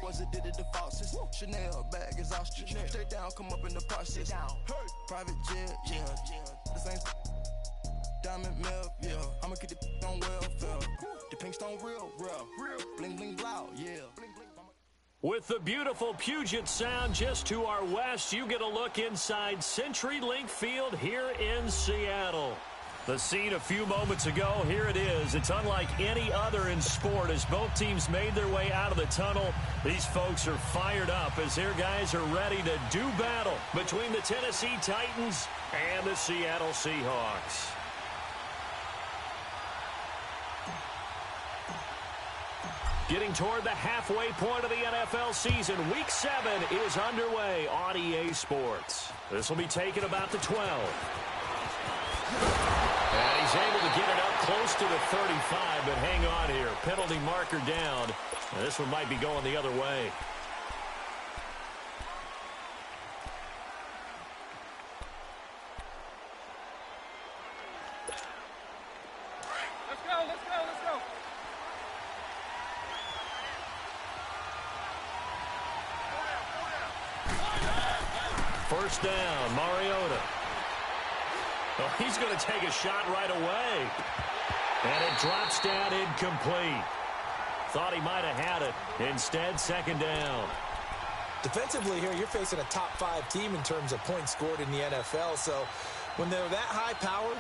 ones that did it the fastest. Chanel bag is ostrich. Stay down, come up in the process. Private jet, yeah. The same diamond milk, yeah. I'ma keep the on welfare. The pink stone real. Bling bling blow, yeah. With the beautiful Puget Sound just to our west, you get a look inside CenturyLink Field here in Seattle. The scene a few moments ago, here it is. It's unlike any other in sport as both teams made their way out of the tunnel. These folks are fired up as their guys are ready to do battle between the Tennessee Titans and the Seattle Seahawks. Getting toward the halfway point of the NFL season, Week 7 is underway on EA Sports. This will be taken about the 12. And he's able to get it up close to the 35, but hang on here. Penalty marker down. And this one might be going the other way. First down, Mariota. Oh, he's going to take a shot right away. And it drops down incomplete. Thought he might have had it. Instead, second down. Defensively here, you're facing a top 5 team in terms of points scored in the NFL. So when they're that high powered,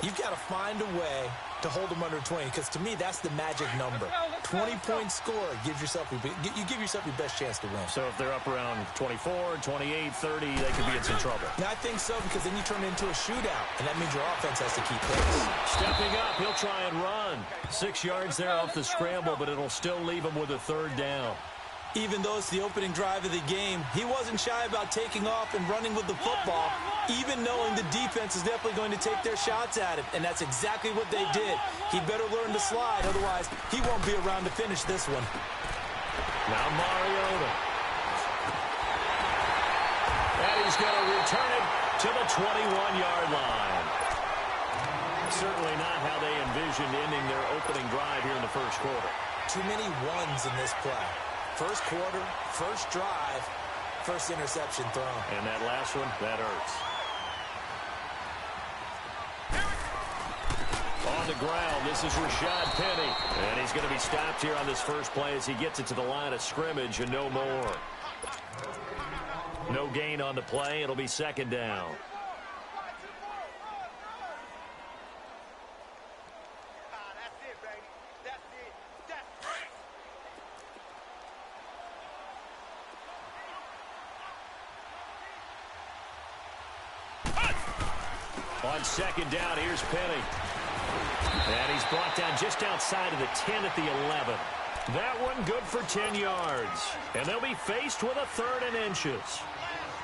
you've got to find a way to hold them under 20, because to me, that's the magic number. 20-point score gives yourself you give yourself your best chance to win. So if they're up around 24, 28, 30, they could be in some trouble. Now, I think so, because then you turn it into a shootout, and that means your offense has to keep pace. Stepping up, he'll try and run. 6 yards there off the scramble, but it'll still leave him with a third down. Even though it's the opening drive of the game, he wasn't shy about taking off and running with the football, even knowing the defense is definitely going to take their shots at him. And that's exactly what they did. He better learn to slide, otherwise he won't be around to finish this one. Now Mariota. And he's going to return it to the 21-yard line. Certainly not how they envisioned ending their opening drive here in the first quarter. Too many ones in this play. First quarter, first drive, first interception thrown. And that last one, that hurts. On the ground, this is Rashad Penny. And he's going to be stopped here on this first play as he gets it to the line of scrimmage and no more. No gain on the play. It'll be second down. On second down, here's Penny. And he's brought down just outside of the 10 at the 11. That one good for 10 yards. And they'll be faced with a 3rd and inches.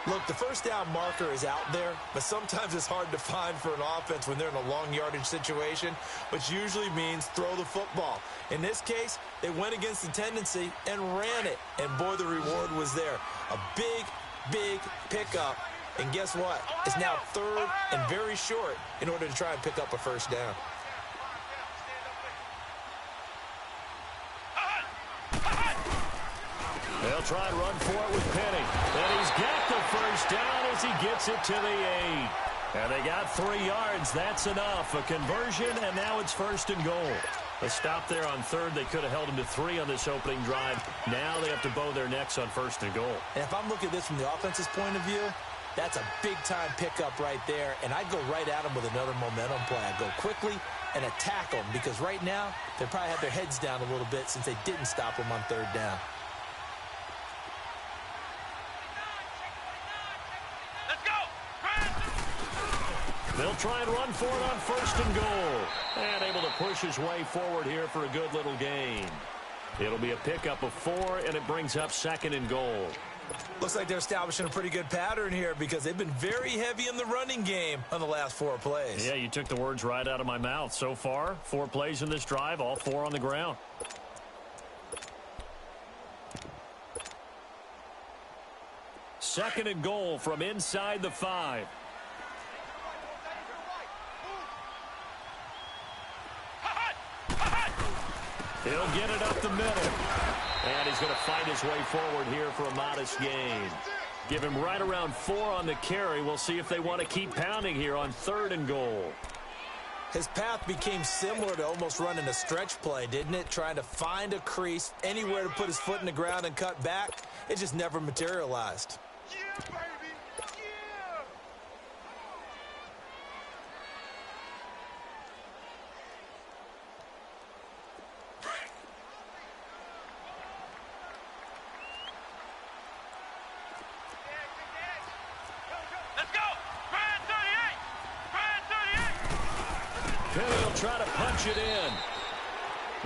Look, the first down marker is out there, but sometimes it's hard to find for an offense when they're in a long yardage situation, which usually means throw the football. In this case, they went against the tendency and ran it. And boy, the reward was there. A big pickup. And guess what? It's now 3rd and very short in order to try and pick up a first down. They'll try and run for it with Penny. And he's got the first down as he gets it to the 8. And they got 3 yards. That's enough. A conversion, and now it's 1st and goal. A stop there on 3rd. They could have held him to 3 on this opening drive. Now they have to bow their necks on 1st and goal. And if I'm looking at this from the offense's point of view, that's a big-time pickup right there, and I'd go right at them with another momentum play. I'd go quickly and attack them, because right now they probably have their heads down a little bit since they didn't stop them on 3rd down. Let's go! They'll try and run for it on 1st and goal. And able to push his way forward here for a good little gain. It'll be a pickup of 4, and it brings up 2nd and goal. Looks like they're establishing a pretty good pattern here, because they've been very heavy in the running game on the last 4 plays. Yeah, you took the words right out of my mouth. So far, 4 plays in this drive, all 4 on the ground. Second and goal from inside the 5. He'll get it up the middle. And he's going to fight his way forward here for a modest gain. Give him right around 4 on the carry. We'll see if they want to keep pounding here on 3rd and goal. His path became similar to almost running a stretch play, didn't it? Trying to find a crease, anywhere to put his foot in the ground and cut back. It just never materialized. Yeah, baby. Yeah. Let's go. Brian 38. Brian 38. Penny will try to punch it in.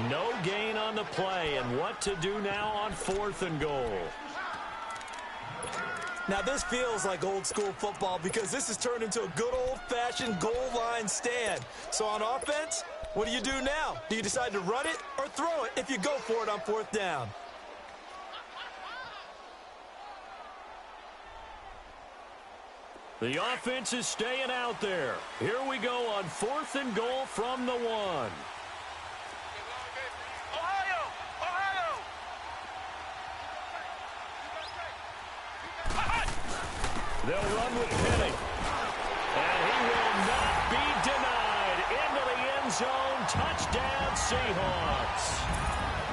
No gain on the play, and what to do now on 4th and goal. Now, this feels like old school football because this has turned into a good old-fashioned goal line stand. So on offense, what do you do now? Do you decide to run it or throw it if you go for it on 4th down? The offense is staying out there. Here we go on 4th and goal from the 1. Ohio. They'll run with Penny. And he will not be denied. Into the end zone. Touchdown, Seahawks.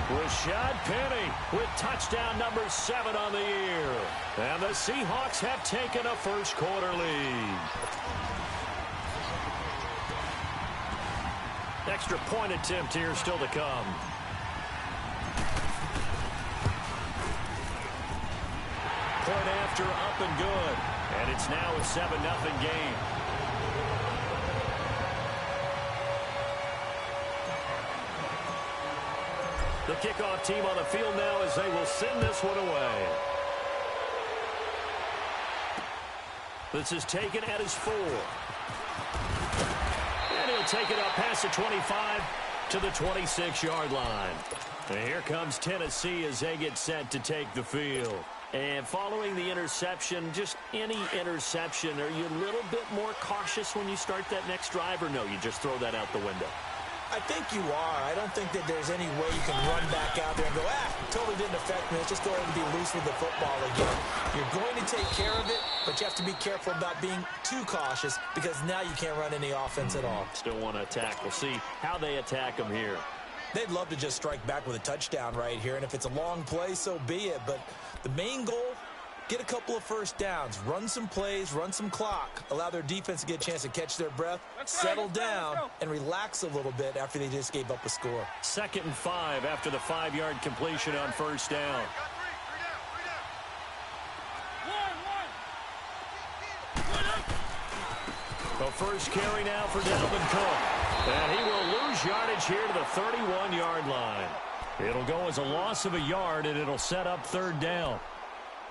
Rashad Penny with touchdown number 7 on the year. And the Seahawks have taken a first-quarter lead. Extra point attempt here still to come. Point after, up and good. And it's now a 7-0 game. The kickoff team on the field now as they will send this one away. This is taken at his 4. And he'll take it up past the 25 to the 26-yard line. And here comes Tennessee as they get set to take the field. And following the interception, just any interception, are you a little bit more cautious when you start that next drive, or no, you just throw that out the window? I think you are. I don't think that there's any way you can run back out there and go, totally didn't affect me. Let's just go ahead and be loose with the football again. You're going to take care of it, but you have to be careful about being too cautious because now you can't run any offense at all. Still want to attack. We'll see how they attack them here. They'd love to just strike back with a touchdown right here, and if it's a long play, so be it. But the main goal, get a couple of first downs, run some plays, run some clock, allow their defense to get a chance to catch their breath, settle down, and relax a little bit after they just gave up a score. 2nd and 5 after the 5-yard completion on first down. The first carry now for Dalvin Cook. And he will lose yardage here to the 31-yard line. It'll go as a loss of a yard, and it'll set up 3rd down.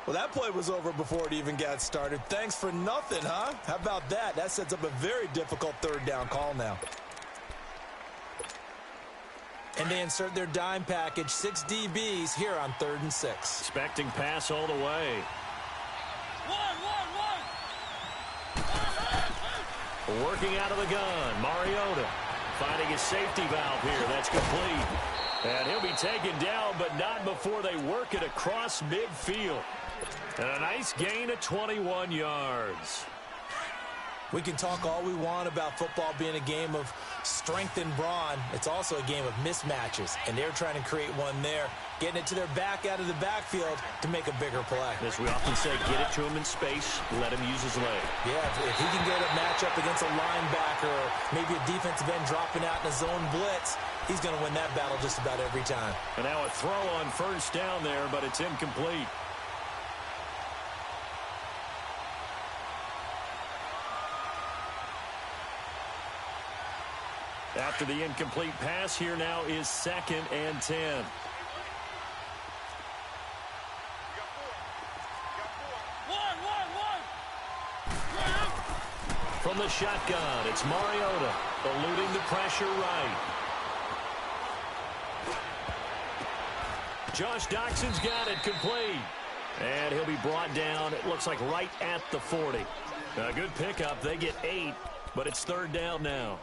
Well, that play was over before it even got started. Thanks for nothing, huh? How about that? That sets up a very difficult 3rd down call now. And they insert their dime package, 6 DBs here on 3rd and 6. Expecting pass all the way. Working out of the gun, Mariota finding his safety valve here. That's complete. And he'll be taken down, but not before they work it across midfield. And a nice gain of 21 yards. We can talk all we want about football being a game of strength and brawn. It's also a game of mismatches, and they're trying to create one there, getting it to their back out of the backfield to make a bigger play. As we often say, get it to him in space, let him use his leg. Yeah, if he can get a matchup against a linebacker or maybe a defensive end dropping out in a zone blitz, he's going to win that battle just about every time. And now a throw on first down there, but it's incomplete. After the incomplete pass, here now is 2nd and 10. From the shotgun, it's Mariota eluding the pressure right. Josh Doxson's got it complete. And he'll be brought down, it looks like right at the 40. A good pickup. They get 8, but it's 3rd down now.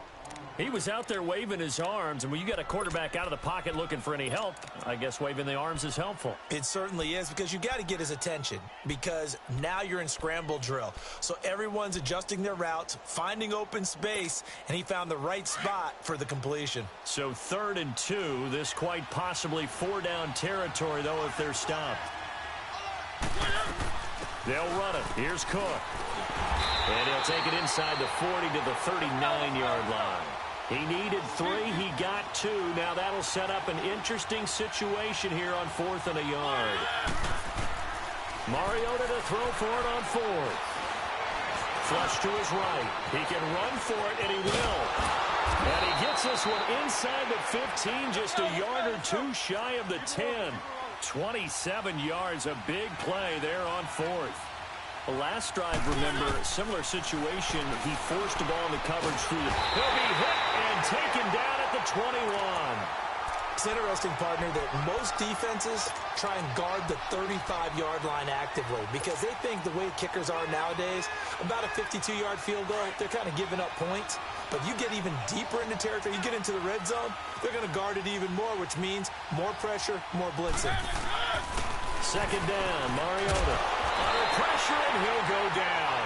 He was out there waving his arms, and when you got a quarterback out of the pocket looking for any help, I guess waving the arms is helpful. It certainly is, because you got to get his attention, because now you're in scramble drill. So everyone's adjusting their routes, finding open space, and he found the right spot for the completion. So 3rd and 2, this quite possibly 4-down territory, though, if they're stopped. They'll run it. Here's Cook. And he'll take it inside the 40 to the 39-yard line. He needed 3. He got 2. Now that'll set up an interesting situation here on 4th and a yard. Mariota to throw for it on 4th. Flush to his right. He can run for it, and he will. And he gets this one inside the 15, just a yard or 2 shy of the 10. 27 yards, a big play there on 4th. The last drive, remember, similar situation. He forced the ball into coverage through the... He'll be hit and taken down at the 21. It's interesting, partner, that most defenses try and guard the 35-yard line actively because they think the way kickers are nowadays, about a 52-yard field goal, they're kind of giving up points. But you get even deeper into territory, you get into the red zone, they're going to guard it even more, which means more pressure, more blitzing. 2nd down, Mariota. Under pressure, and he'll go down.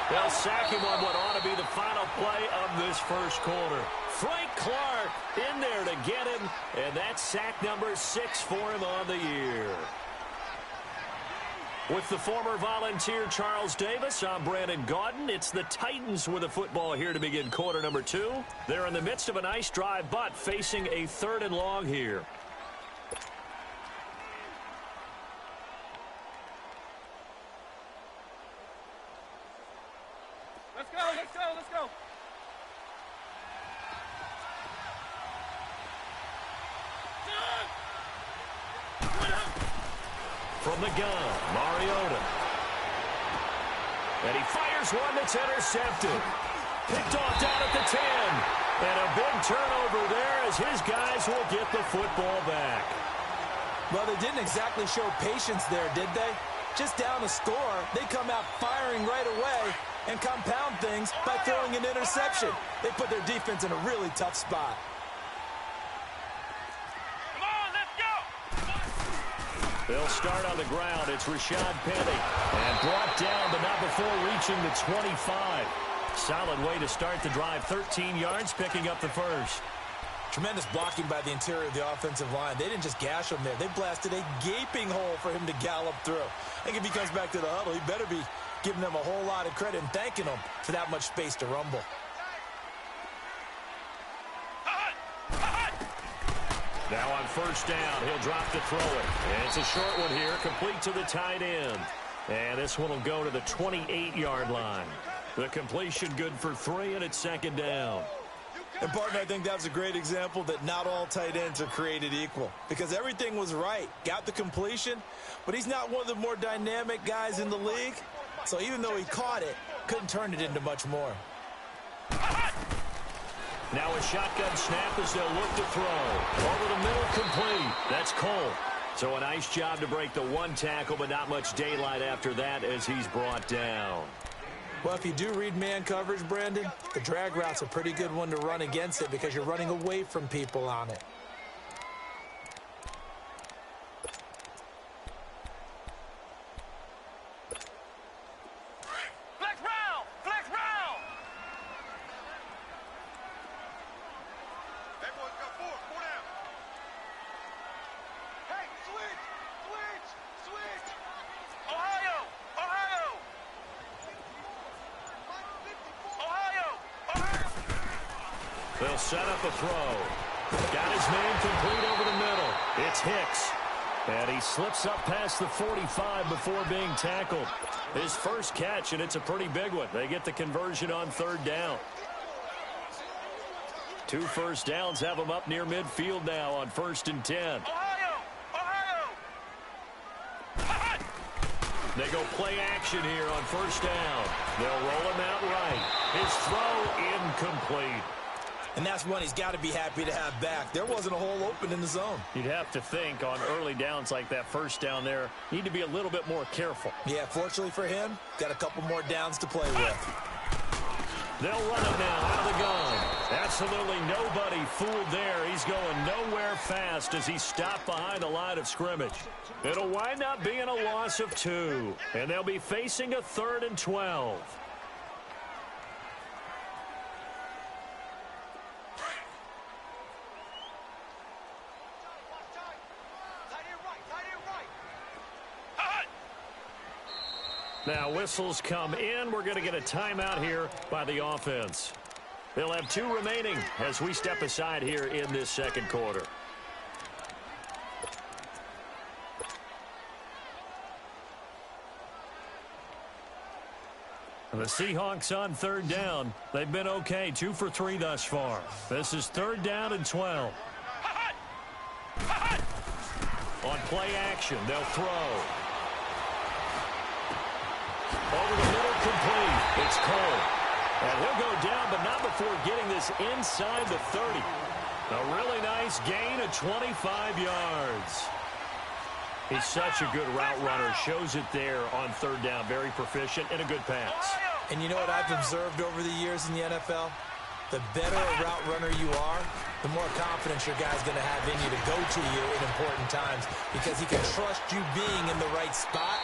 They'll sack him on what ought to be the final play of this first quarter. Frank Clark in there to get him, and that's sack number 6 for him on the year. With the former Volunteer Charles Davis, I'm Brandon Gaudin. It's the Titans with the football here to begin quarter number 2. They're in the midst of a nice drive, but facing a 3rd and long here. Let's go, let's go, let's go. From the gun, Mariota. And he fires one that's intercepted. Picked off down at the 10. And a big turnover there as his guys will get the football back. Well, they didn't exactly show patience there, did they? Just down a score, they come out firing right away and compound things by throwing an interception. They put their defense in a really tough spot. Come on, let's go. They'll start on the ground. It's Rashad Penny. And brought down, but not before reaching the 25. Solid way to start the drive. 13 yards, picking up the first. Tremendous blocking by the interior of the offensive line. They didn't just gash him there. They blasted a gaping hole for him to gallop through. I think if he comes back to the huddle, he better be giving them a whole lot of credit and thanking them for that much space to rumble. Now on 1st down, he'll drop to throw it. And it's a short one here, complete to the tight end. And this one will go to the 28-yard line. The completion good for 3, and it's 2nd down. And, partner, I think that's a great example that not all tight ends are created equal because everything was right. Got the completion, but he's not one of the more dynamic guys in the league. So even though he caught it, couldn't turn it into much more. Now a shotgun snap as they'll look to throw. Over the middle, complete. That's Cole. So a nice job to break the 1 tackle, but not much daylight after that as he's brought down. Well, if you do read man coverage, Brandon, the drag route's a pretty good one to run against it because you're running away from people on it. Flex round, flex round. Hey, boys, got 4 down. Hey, switch. Ohio. They'll set up a throw. Got his man complete over the middle. It's Hicks. And he slips up past the 45 before being tackled. His first catch, and it's a pretty big one. They get the conversion on 3rd down. 2 first downs have them up near midfield now on 1st and 10. They go play action here on 1st down. They'll roll him out right. His throw incomplete. And that's one he's got to be happy to have back. There wasn't a hole open in the zone. You'd have to think on early downs like that 1st down there, need to be a little bit more careful. Yeah, fortunately for him, got a couple more downs to play with. They'll run it now out of the gun. Absolutely nobody fooled there. He's going nowhere fast as he stopped behind the line of scrimmage. It'll wind up being a loss of 2, and they'll be facing a 3rd and 12. Now whistles come in. We're going to get a timeout here by the offense. They'll have 2 remaining as we step aside here in this second quarter. The Seahawks on 3rd down. They've been okay, 2 for 3 thus far. This is 3rd down and 12. On play action, they'll throw. Over the middle, complete. It's Cole. And he'll go down, but not before getting this inside the 30. A really nice gain of 25 yards. He's such a good route runner. Shows it there on 3rd down. Very proficient and a good pass. And you know what I've observed over the years in the NFL? The better a route runner you are, the more confidence your guy's going to have in you to go to you in important times because he can trust you being in the right spot.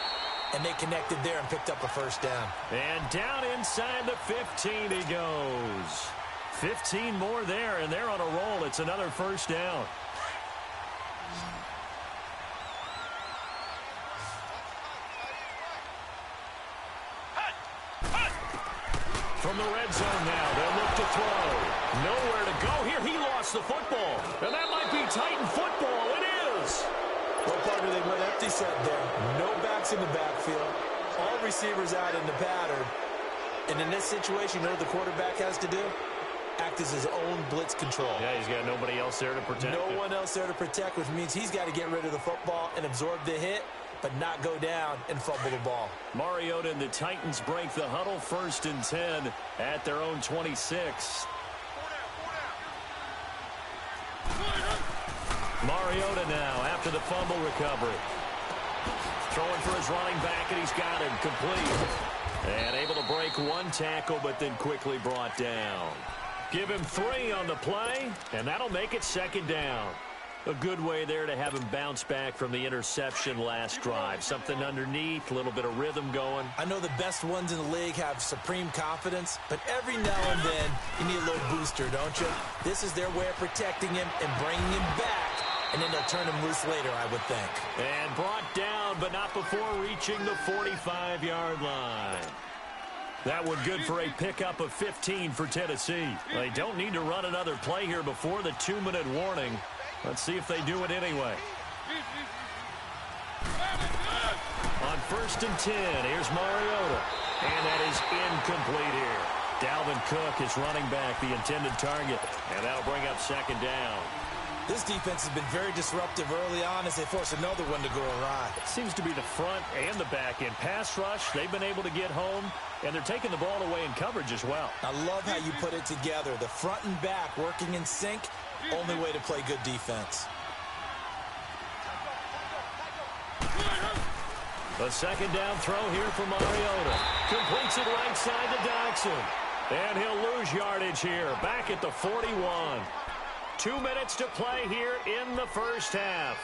And they connected there and picked up a 1st down. And down inside the 15 he goes. 15 more there, and they're on a roll. It's another 1st down. From the red zone now, they'll look to throw. Nowhere to go here. He lost the football. And that might be Titan football. It is. Well, partner, they went empty set there. No backs in the backfield. All receivers out in the pattern. And in this situation, you know what the quarterback has to do? Act as his own blitz control. Yeah, he's got nobody else there to protect him. No one else there to protect, which means he's got to get rid of the football and absorb the hit, but not go down and fumble the ball. Mariota and the Titans break the huddle, 1st and 10 at their own 26. Mariota now after the fumble recovery. Throwing for his running back, and he's got him complete. And able to break 1 tackle, but then quickly brought down. Give him 3 on the play, and that'll make it 2nd down. A good way there to have him bounce back from the interception last drive. Something underneath, a little bit of rhythm going. I know the best ones in the league have supreme confidence, but every now and then you need a little booster, don't you? This is their way of protecting him and bringing him back, and then they'll turn him loose later, I would think. And brought down, but not before reaching the 45-yard line. That one good for a pickup of 15 for Tennessee. They don't need to run another play here before the 2-minute warning. Let's see if they do it anyway. On 1st and 10, here's Mariota. And that is incomplete here. Dalvin Cook is running back, the intended target. And that'll bring up 2nd down. This defense has been very disruptive early on as they force another one to go awry. Seems to be the front and the back end. Pass rush, they've been able to get home, and they're taking the ball away in coverage as well. I love how you put it together. The front and back working in sync, only way to play good defense. The 2nd down throw here for Mariota. Completes it right side to Dodson. And he'll lose yardage here, back at the 41. 2 minutes to play here in the 1st half.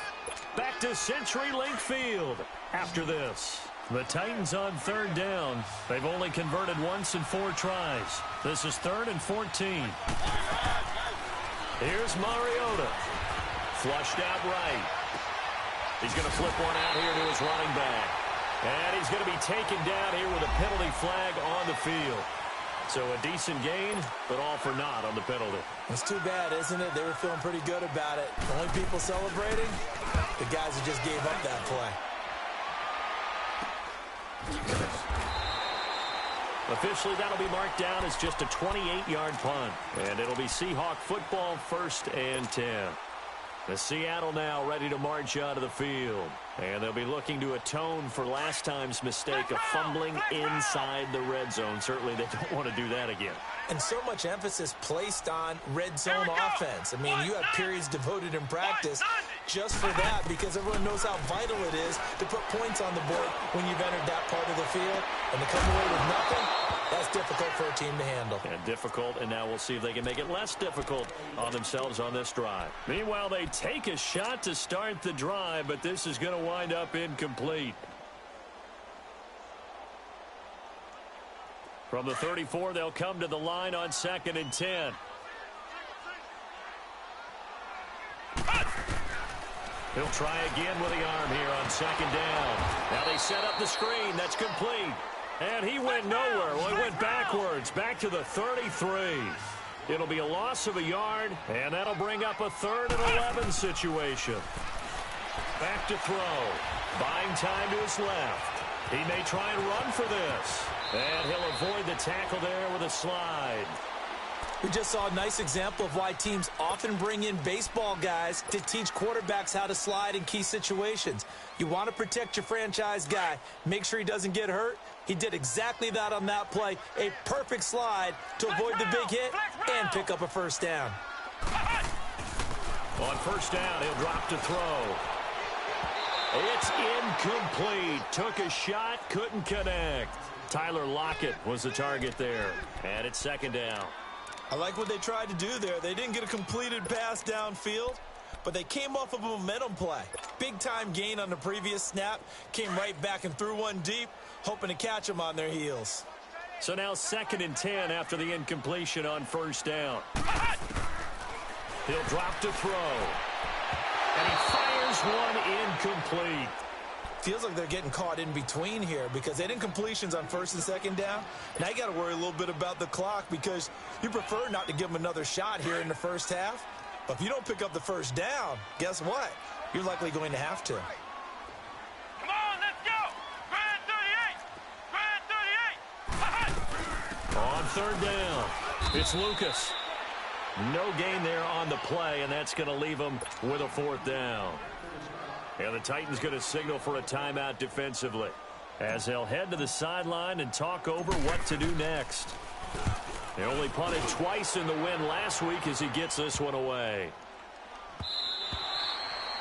Back to CenturyLink Field after this. The Titans on 3rd down. They've only converted once in 4 tries. This is 3rd and 14. Here's Mariota. Flushed out right. He's going to flip one out here to his running back. And he's going to be taken down here with a penalty flag on the field. So a decent gain, but all for naught on the penalty. It's too bad, isn't it? They were feeling pretty good about it. The only people celebrating, the guys who just gave up that play. Officially, that'll be marked down as just a 28-yard punt. And it'll be Seahawk football, 1st and 10. The Seattle now ready to march out of the field. And they'll be looking to atone for last time's mistake of fumbling inside the red zone. Certainly they don't want to do that again. And so much emphasis placed on red zone offense. I mean, you have periods devoted in practice just for that because everyone knows how vital it is to put points on the board when you've entered that part of the field. And to come away with nothing, That's difficult for a team to handle. And difficult, and now we'll see if they can make it less difficult on themselves on this drive. Meanwhile, they take a shot to start the drive, but this is going to wind up incomplete. From the 34, they'll come to the line on 2nd and 10. He'll try again with the arm here on 2nd down. Now they set up the screen. That's complete. And he went nowhere. Well, he went backwards, back to the 33. It'll be a loss of a yard, and that'll bring up a 3rd and 11 situation. Back to throw. Buying time to his left. He may try and run for this. And he'll avoid the tackle there with a slide. We just saw a nice example of why teams often bring in baseball guys to teach quarterbacks how to slide in key situations. You want to protect your franchise guy. Make sure he doesn't get hurt. He did exactly that on that play. A perfect slide to avoid the big hit and pick up a 1st down. On 1st down, he'll drop to throw. It's incomplete. Took a shot, couldn't connect. Tyler Lockett was the target there. And it's 2nd down. I like what they tried to do there. They didn't get a completed pass downfield, but they came off of a momentum play. Big-time gain on the previous snap. Came right back and threw one deep, hoping to catch them on their heels. So now 2nd and 10 after the incompletion on 1st down. He'll drop to throw. And he fires one incomplete. Feels like they're getting caught in between here because they had incompletions on 1st and 2nd down. Now you got to worry a little bit about the clock because you prefer not to give them another shot here in the 1st half. But if you don't pick up the 1st down, guess what? You're likely going to have to. Come on, let's go. Grand 38. Grand 38. On 3rd down, it's Lucas. No gain there on the play, and that's going to leave him with a 4th down. And the Titans going to signal for a timeout defensively as they'll head to the sideline and talk over what to do next. They only punted twice in the win last week as he gets this one away.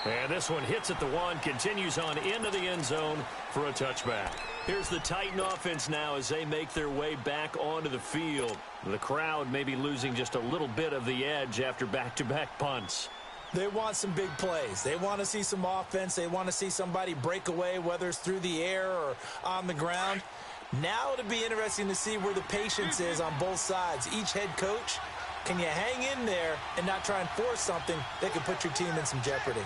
And this one hits at the 1, continues on into the end zone for a touchback. Here's the Titan offense now as they make their way back onto the field. The crowd may be losing just a little bit of the edge after back-to-back punts. They want some big plays. They want to see some offense. They want to see somebody break away, whether it's through the air or on the ground. Now it'll be interesting to see where the patience is on both sides. Each head coach, can you hang in there and not try and force something that could put your team in some jeopardy?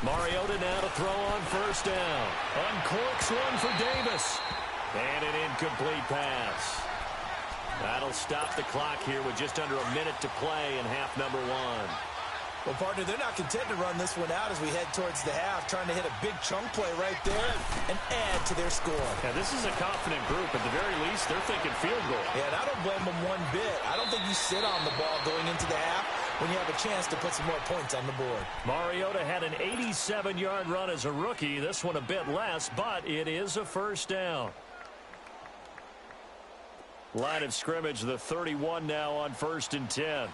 Mariota now to throw on 1st down. Uncorks one for Davis. And an incomplete pass. That'll stop the clock here with just under a minute to play in half number 1. Well, partner, they're not content to run this one out as we head towards the half, trying to hit a big chunk play right there and add to their score. Yeah, this is a confident group. At the very least, they're thinking field goal. Yeah, and I don't blame them one bit. I don't think you sit on the ball going into the half when you have a chance to put some more points on the board. Mariota had an 87-yard run as a rookie. This one a bit less, but it is a 1st down. Line of scrimmage, the 31 now on 1st and 10.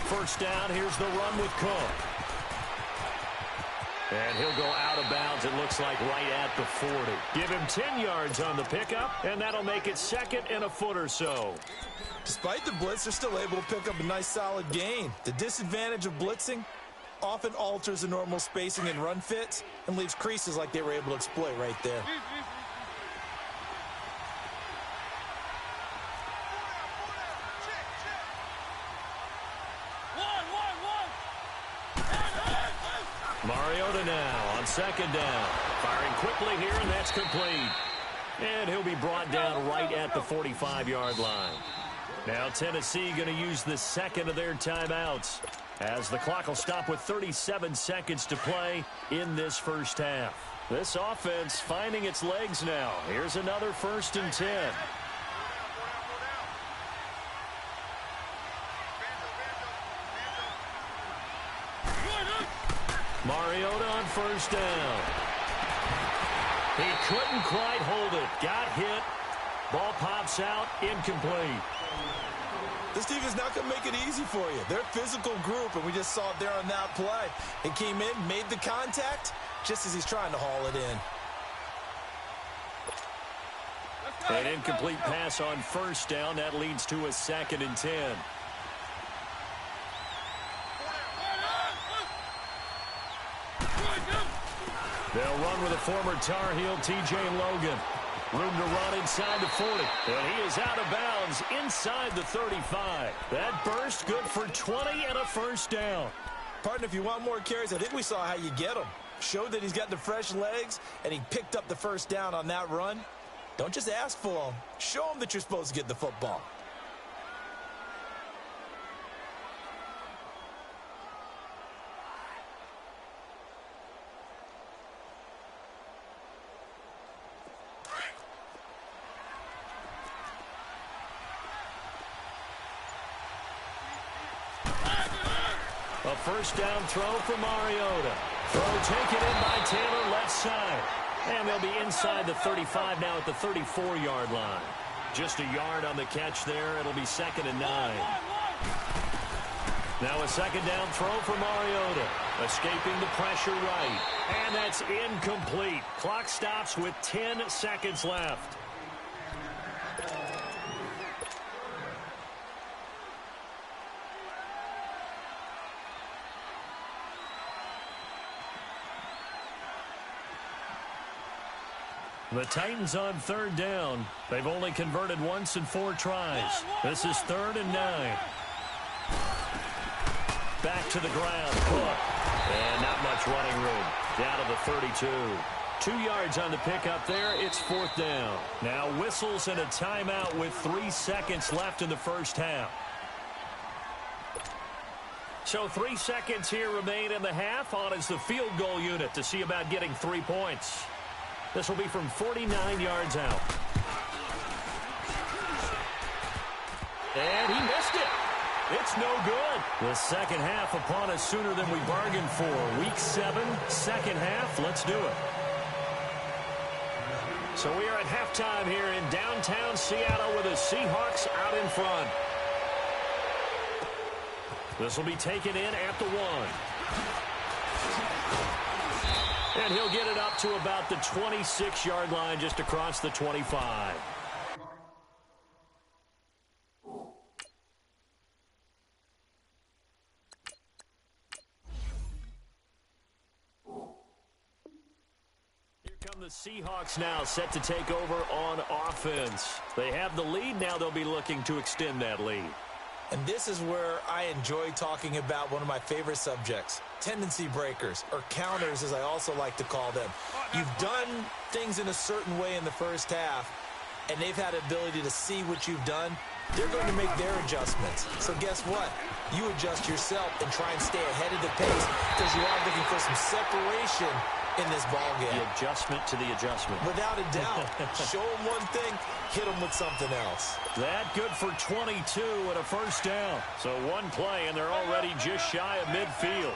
First down, here's the run with Cook. And he'll go out of bounds, it looks like, right at the 40. Give him 10 yards on the pickup, and that'll make it 2nd and a foot or so. Despite the blitz, they're still able to pick up a nice solid gain. The disadvantage of blitzing often alters the normal spacing and run fits and leaves creases like they were able to exploit right there. Mariota now on 2nd down. Firing quickly here, and that's complete. And he'll be brought down right at the 45-yard line. Now Tennessee going to use the 2nd of their timeouts, as the clock will stop with 37 seconds to play in this 1st half. This offense finding its legs now. Here's another 1st and 10. Mariota on 1st down. He couldn't quite hold it. Got hit. Ball pops out. Incomplete. This defense is not going to make it easy for you. They're a physical group, and we just saw it there on that play. He came in, made the contact, just as he's trying to haul it in. An incomplete pass on first down. That leads to a 2nd and 10. They'll run with a former Tar Heel, T.J. Logan. Room to run inside the 40. And he is out of bounds inside the 35. That burst good for 20 and a first down. Partner, if you want more carries, I think we saw how you get them. Showed that he's got the fresh legs, and he picked up the first down on that run. Don't just ask for them. Show them that you're supposed to get the football. A first down throw for Mariota. Throw taken in by Taylor, left side. And they'll be inside the 35 now at the 34-yard line. Just a yard on the catch there. It'll be 2nd and 9. Now a second down throw for Mariota. Escaping the pressure right. And that's incomplete. Clock stops with 10 seconds left. The Titans on 3rd down. They've only converted once in 4 tries. This is 3rd and 9. Back to the ground. And not much running room. Down to the 32. 2 yards on the pickup there. It's 4th down. Now whistles and a timeout with 3 seconds left in the first half. So 3 seconds here remain in the half. On is the field goal unit to see about getting 3 points. This will be from 49 yards out. And he missed it. It's no good. The second half upon us sooner than we bargained for. Week 7, second half. Let's do it. So we are at halftime here in downtown Seattle with the Seahawks out in front. This will be taken in at the 1. And he'll get it up to about the 26-yard line just across the 25. Here come the Seahawks now set to take over on offense. They have the lead. Now they'll be looking to extend that lead. And this is where I enjoy talking about one of my favorite subjects, tendency breakers, or counters as I also like to call them. You've done things in a certain way in the first half, and they've had the ability to see what you've done. They're going to make their adjustments. So guess what? You adjust yourself and try and stay ahead of the pace because you are looking for some separation in this ball game. The adjustment to the adjustment. Without a doubt. Show them one thing, hit them with something else. That good for 22 and a first down. So one play, and they're already just shy of midfield.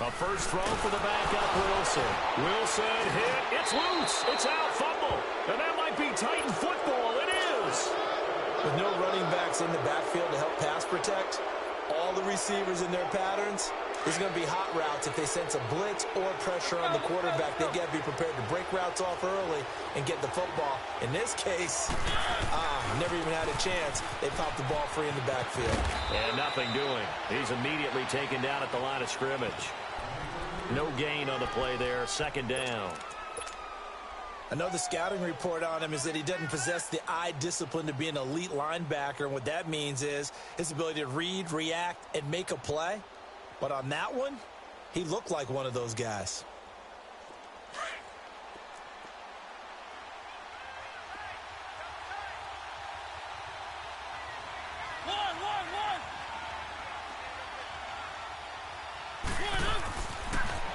A first throw for the backup, Wilson. Wilson hit. It's loose. It's out. Fumble. And that might be Titan football. It is. With no running backs in the backfield to help pass protect, all the receivers in their patterns, there's going to be hot routes if they sense a blitz or pressure on the quarterback. They've got to be prepared to break routes off early and get the football. In this case, never even had a chance. They popped the ball free in the backfield. And nothing doing. He's immediately taken down at the line of scrimmage. No gain on the play there. Second down. I know the scouting report on him is that he doesn't possess the eye discipline to be an elite linebacker. And what that means is his ability to read, react, and make a play. But on that one, he looked like one of those guys.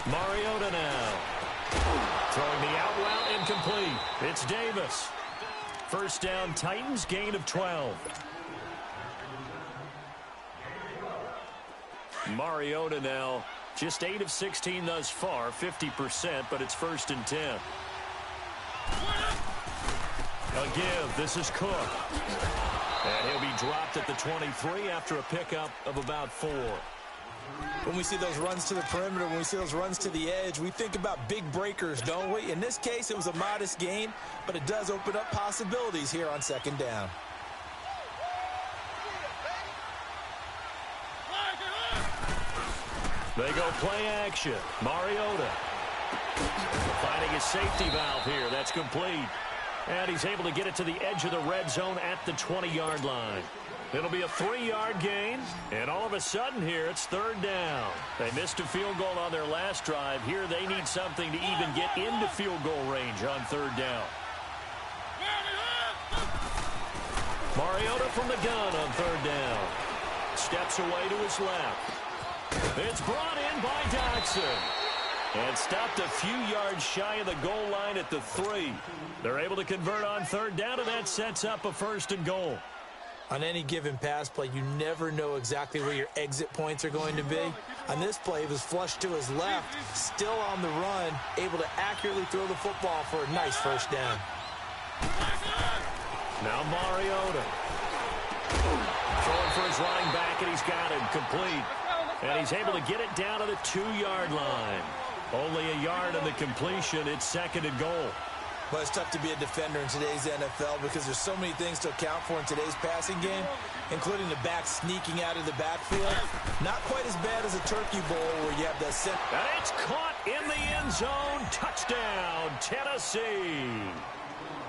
Mariota now. Throwing the out route incomplete. It's Davis. First down, Titans, gain of 12. Mariota now just 8 of 16 thus far, 50%, but it's 1st and 10. A give. This is Cook. And he'll be dropped at the 23 after a pickup of about 4. When we see those runs to the perimeter, when we see those runs to the edge, we think about big breakers, don't we? In this case, it was a modest gain, but it does open up possibilities here on 2nd down. They go play action. Mariota finding his safety valve here. That's complete. And he's able to get it to the edge of the red zone at the 20-yard line. It'll be a 3-yard gain, and all of a sudden here it's 3rd down. They missed a field goal on their last drive. Here they need something to even get into field goal range on 3rd down. Mariota from the gun on 3rd down. Steps away to his left. It's brought in by Dotson. And stopped a few yards shy of the goal line at the 3. They're able to convert on 3rd down, and that sets up a 1st and goal. On any given pass play, you never know exactly where your exit points are going to be. On this play, it was flushed to his left, still on the run, able to accurately throw the football for a nice 1st down. Now Mariota. Throwing for his running back, and he's got him complete. And he's able to get it down to the 2-yard line. Only a yard on the completion. It's 2nd and goal. Well, it's tough to be a defender in today's NFL because there's so many things to account for in today's passing game, including the back sneaking out of the backfield. Not quite as bad as a turkey bowl where you have the center. And it's caught in the end zone. Touchdown, Tennessee.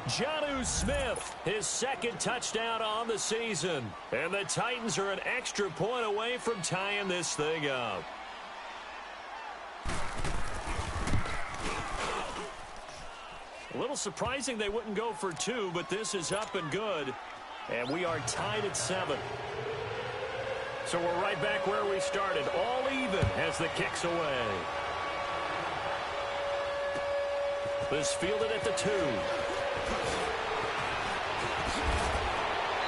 Jonnu Smith, his 2nd touchdown on the season. And the Titans are an extra point away from tying this thing up. A little surprising they wouldn't go for 2, but this is up and good. And we are tied at 7. So we're right back where we started, all even as the kick's away. This fielded at the 2.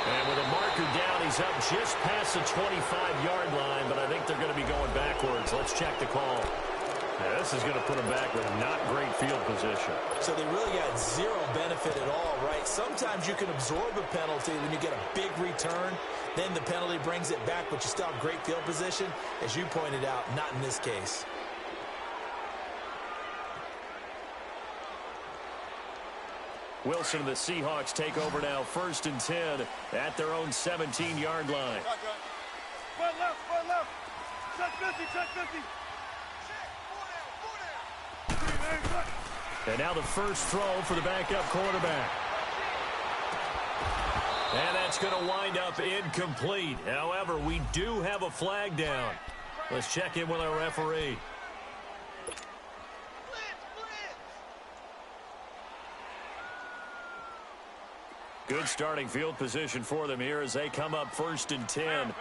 And with a marker down, he's up just past the 25-yard line, but I think they're going to be going backwards. Let's check the call. Yeah, this is going to put them back with not great field position. So they really got zero benefit at all, right? Sometimes you can absorb a penalty when you get a big return. Then the penalty brings it back, but you still have great field position. As you pointed out, not in this case. Wilson and the Seahawks take over now, 1st and 10 at their own 17-yard line. Foot left. Check 50, check 50. And now the first throw for the backup quarterback. And that's going to wind up incomplete. However, we do have a flag down. Let's check in with our referee. Good starting field position for them here as they come up 1st and 10.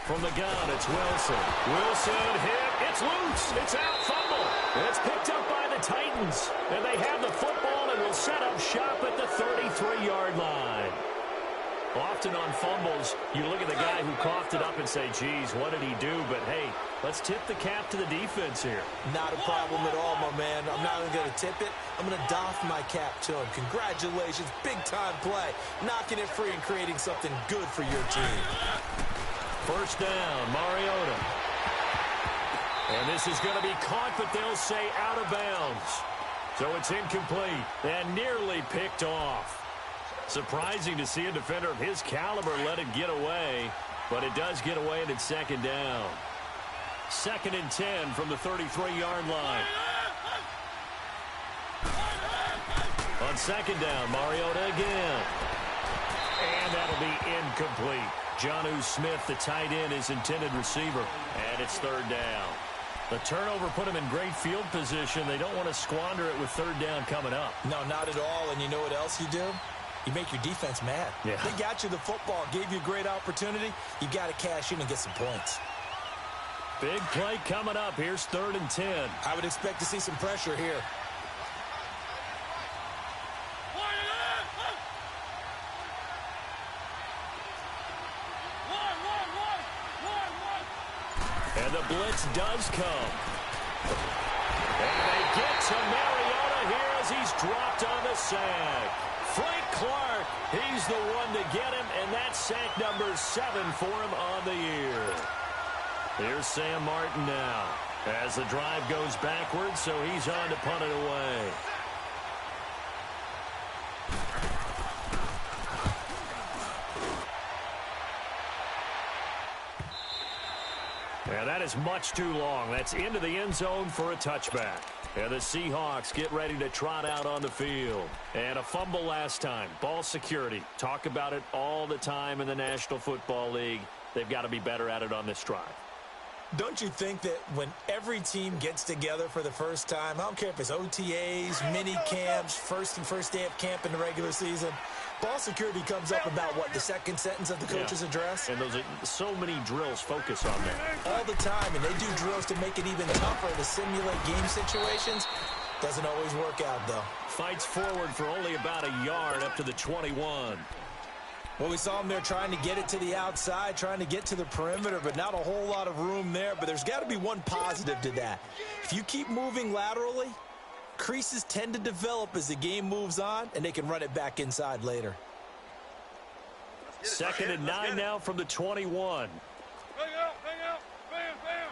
From the gun, it's Wilson. Wilson hit. It's loose. It's out. Fumble. It's picked up by the Titans. And they have the football and will set up shop at the 33-yard line. Often on fumbles, you look at the guy who coughed it up and say, geez, what did he do? But, hey, let's tip the cap to the defense here. Not a problem at all, my man. I'm not even going to tip it. I'm going to doff my cap to him. Congratulations. Big-time play. Knocking it free and creating something good for your team. 1st down, Mariota. And this is going to be caught, but they'll say out of bounds. So it's incomplete and nearly picked off. Surprising to see a defender of his caliber let it get away, but it does get away and it's 2nd down. 2nd and 10 from the 33-yard line. On 2nd down, Mariota again. And that'll be incomplete. Jonnu Smith, the tight end, is intended receiver. And it's 3rd down. The turnover put him in great field position. They don't want to squander it with 3rd down coming up. No, not at all. And you know what else you do? You make your defense mad. Yeah. They got you the football, gave you a great opportunity. You got to cash in and get some points. Big play coming up. Here's 3rd and 10. I would expect to see some pressure here. the blitz does come. And they get to Mariota here as he's dropped on the sack. Frank Clark, he's the one to get him, and that's sack number 7 for him on the year. Here's Sam Martin now as the drive goes backwards, so he's on to punt it away. And that is much too long. That's into the end zone for a touchback. And the Seahawks get ready to trot out on the field. And a fumble last time. Ball security. Talk about it all the time in the National Football League. They've got to be better at it on this drive. Don't you think that when every team gets together for the first time, I don't care if it's OTAs, mini camps, first day of camp in the regular season, ball security comes up about, what, the second sentence of the coach's address? And those are so many drills focus on that. All the time, and they do drills to make it even tougher to simulate game situations. Doesn't always work out, though. Fights forward for only about a yard up to the 21. Well, we saw him there trying to get it to the outside, trying to get to the perimeter, but not a whole lot of room there. But there's got to be one positive to that. If you keep moving laterally, creases tend to develop as the game moves on, and they can run it back inside later. 2nd and 9 now from the 21. Hang out, bam, bam.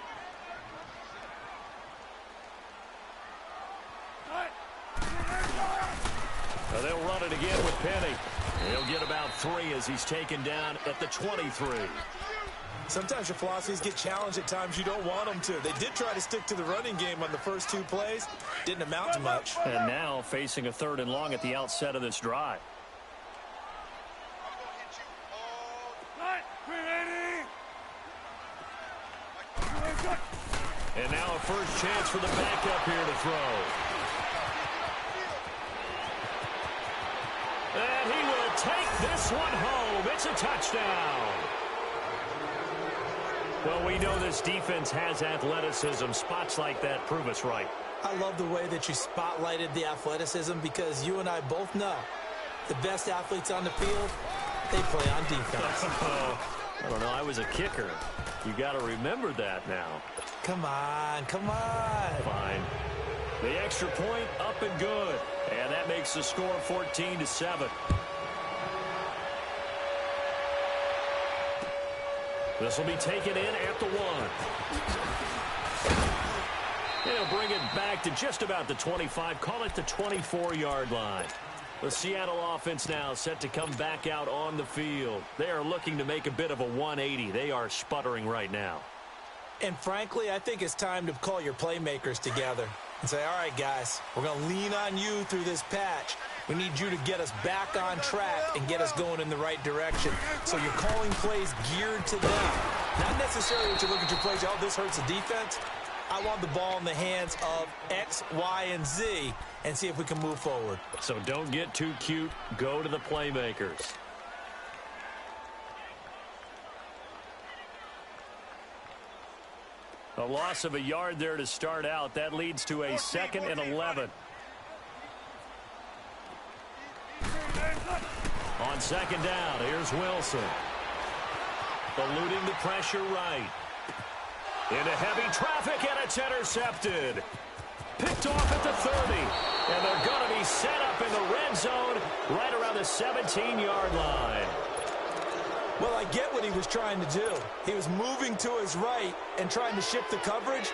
So they'll run it again with Penny. He'll get about 3 as he's taken down at the 23. Sometimes your philosophies get challenged at times you don't want them to. They did try to stick to the running game on the first 2 plays. Didn't amount to much. And now facing a 3rd and long at the outset of this drive. And now a first chance for the backup here to throw. And he will take this one home. It's a touchdown. Well, we know this defense has athleticism. Spots like that prove us right. I love the way that you spotlighted the athleticism because you and I both know the best athletes on the field, they play on defense. I don't know. I was a kicker. You got to remember that now. Come on, come on. Fine. The extra point up and good. And that makes the score 14-7. This will be taken in at the 1. They'll bring it back to just about the 25. Call it the 24-yard line. The Seattle offense now set to come back out on the field. They are looking to make a bit of a 180. They are sputtering right now. And frankly, I think it's time to call your playmakers together and say, all right, guys, we're going to lean on you through this patch. We need you to get us back on track and get us going in the right direction. So you're calling plays geared to them. Not necessarily that you look at your plays, oh, this hurts the defense. I want the ball in the hands of X, Y, and Z and see if we can move forward. So don't get too cute. Go to the playmakers. A loss of a yard there to start out. That leads to a 2nd and 11. On 2nd down, here's Wilson. Eluding the pressure right. Into heavy traffic, and it's intercepted. Picked off at the 30. And they're going to be set up in the red zone right around the 17-yard line. Well, I get what he was trying to do. He was moving to his right and trying to shift the coverage,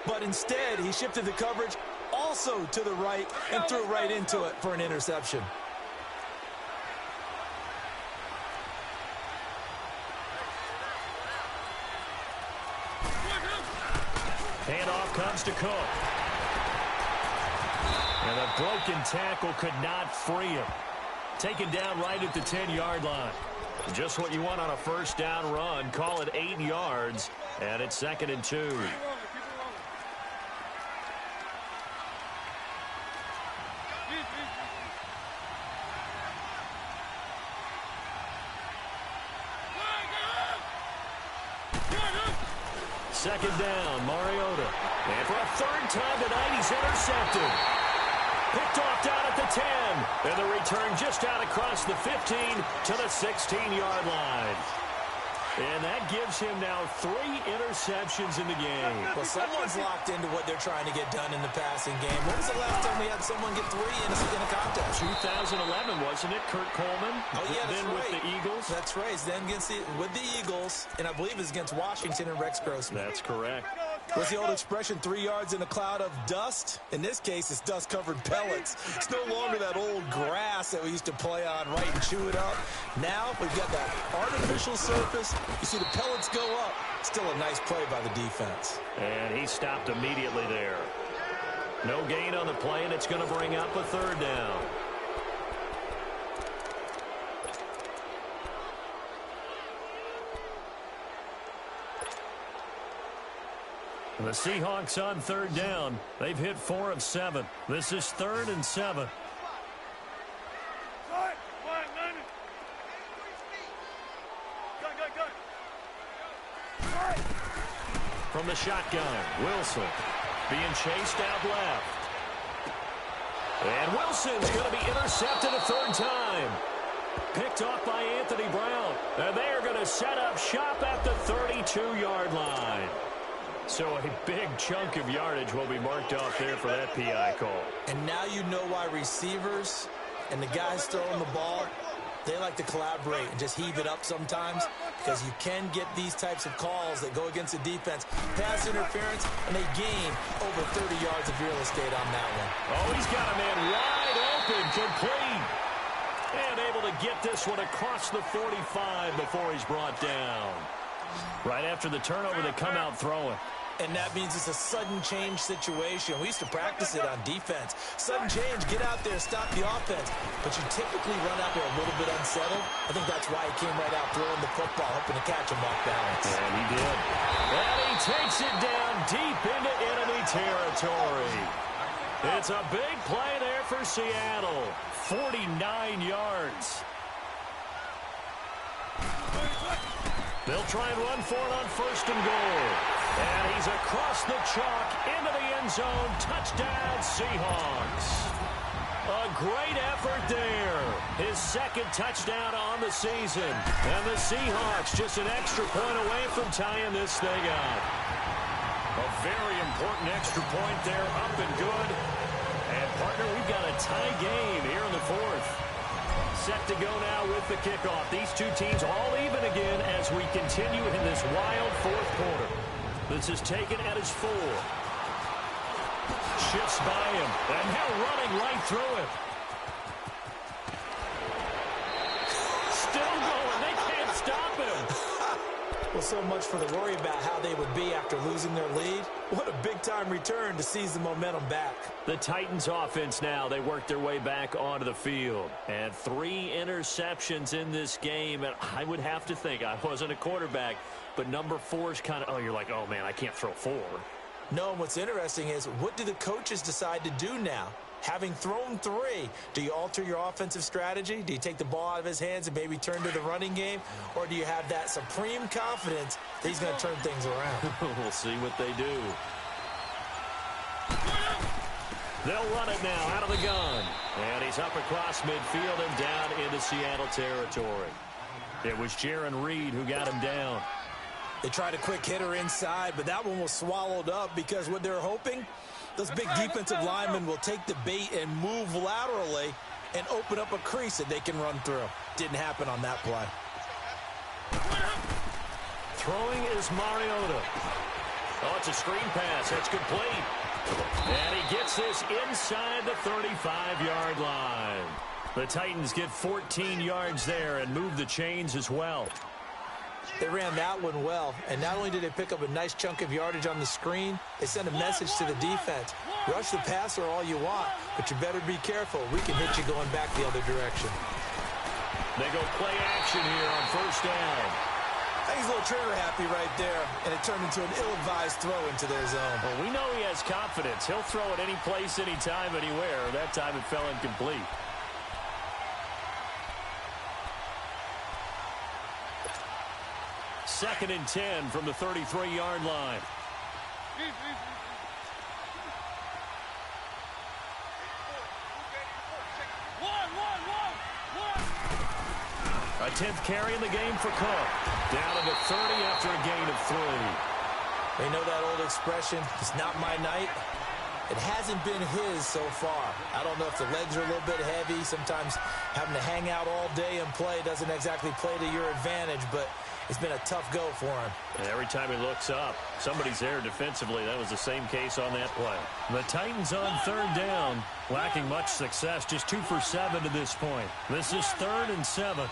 but instead he shifted the coverage also to the right and threw right into it for an interception. Handoff comes to Cook. And a broken tackle could not free him. Taken down right at the 10-yard line. Just what you want on a first down run. Call it 8 yards, and it's 2nd and 2. Second down, Mariota. And for a 3rd time tonight, he's intercepted. Picked off down at the 10. And the return just out across the 15 to the 16-yard line. And that gives him now 3 interceptions in the game. Well, someone's locked into what they're trying to get done in the passing game. When was the last time we had someone get 3 in a contest? 2011, wasn't it? Kurt Coleman. Oh, yeah, that's then right. with the Eagles. That's right. Then with the Eagles, and I believe it's against Washington and Rex Grossman. That's correct. What's the old expression, 3 yards in a cloud of dust? In this case, it's dust-covered pellets. It's no longer that old grass that we used to play on, right, and chew it up. Now we've got that artificial surface. You see the pellets go up. Still a nice play by the defense. And he stopped immediately there. No gain on the play, and it's going to bring up a 3rd down. The Seahawks on 3rd down. They've hit 4 of 7. This is 3rd and 7. From the shotgun, Wilson being chased out left. And Wilson's going to be intercepted a 3rd time. Picked off by Anthony Brown. And they are going to set up shop at the 32-yard line. So a big chunk of yardage will be marked off there for that PI call. And now you know why receivers and the guys throwing the ball, they like to collaborate and just heave it up sometimes, because you can get these types of calls that go against the defense. Pass interference, and they gain over 30 yards of real estate on that one. Oh, he's got a man wide open, complete. And able to get this one across the 45 before he's brought down. Right after the turnover, they come out throwing. And that means it's a sudden change situation. We used to practice it on defense. Sudden change, get out there, stop the offense. But you typically run out there a little bit unsettled. I think that's why he came right out throwing the football, hoping to catch him off balance. And he did. And he takes it down deep into enemy territory. It's a big play there for Seattle. 49 yards. They'll try and run for it on 1st and goal. And he's across the chalk into the end zone. Touchdown, Seahawks. A great effort there. His 2nd touchdown on the season. And the Seahawks just an extra point away from tying this thing up. A very important extra point there, up and good. And, partner, we've got a tie game here in the 4th. Set to go now with the kickoff. These two teams all even again as we continue in this wild 4th quarter. This is taken at his 4. Shifts by him. And now running right through him. Still going. They can't stop him. Well, so much for the worry about how they would be after losing their lead. What a big-time return to seize the momentum back. The Titans offense now, they work their way back onto the field. And 3 interceptions in this game. And I would have to think, I wasn't a quarterback, but number 4 is kind of, oh, you're like, oh, man, I can't throw 4. No, what's interesting is, what do the coaches decide to do now? Having thrown 3, do you alter your offensive strategy? Do you take the ball out of his hands and maybe turn to the running game? Or do you have that supreme confidence that he's going to turn things around? We'll see what they do. They'll run it now out of the gun. And he's up across midfield and down into Seattle territory. It was Jarran Reed who got him down. They tried a quick hitter inside, but that one was swallowed up because what they're hoping, those big defensive linemen will take the bait and move laterally and open up a crease that they can run through. Didn't happen on that play. Throwing is Mariota. Oh, it's a screen pass. That's complete. And he gets this inside the 35-yard line. The Titans get 14 yards there and move the chains as well. They ran that one well, and not only did they pick up a nice chunk of yardage on the screen, they sent a message to the defense. Rush the passer all you want, but you better be careful. We can hit you going back the other direction. They go play action here on 1st down. I think he's a little trigger happy right there, and it turned into an ill-advised throw into their zone. Well, we know he has confidence. He'll throw it any place, anytime, anywhere. That time it fell incomplete. Second and 10 from the 33-yard line. A 10th carry in the game for Cook. Down to the 30 after a gain of 3. They know that old expression, it's not my night. It hasn't been his so far. I don't know if the legs are a little bit heavy. Sometimes having to hang out all day and play doesn't exactly play to your advantage, but it's been a tough go for him. And every time he looks up, somebody's there defensively. That was the same case on that play. The Titans on 3rd down, lacking much success, just 2 for 7 to this point. This is 3rd and 7.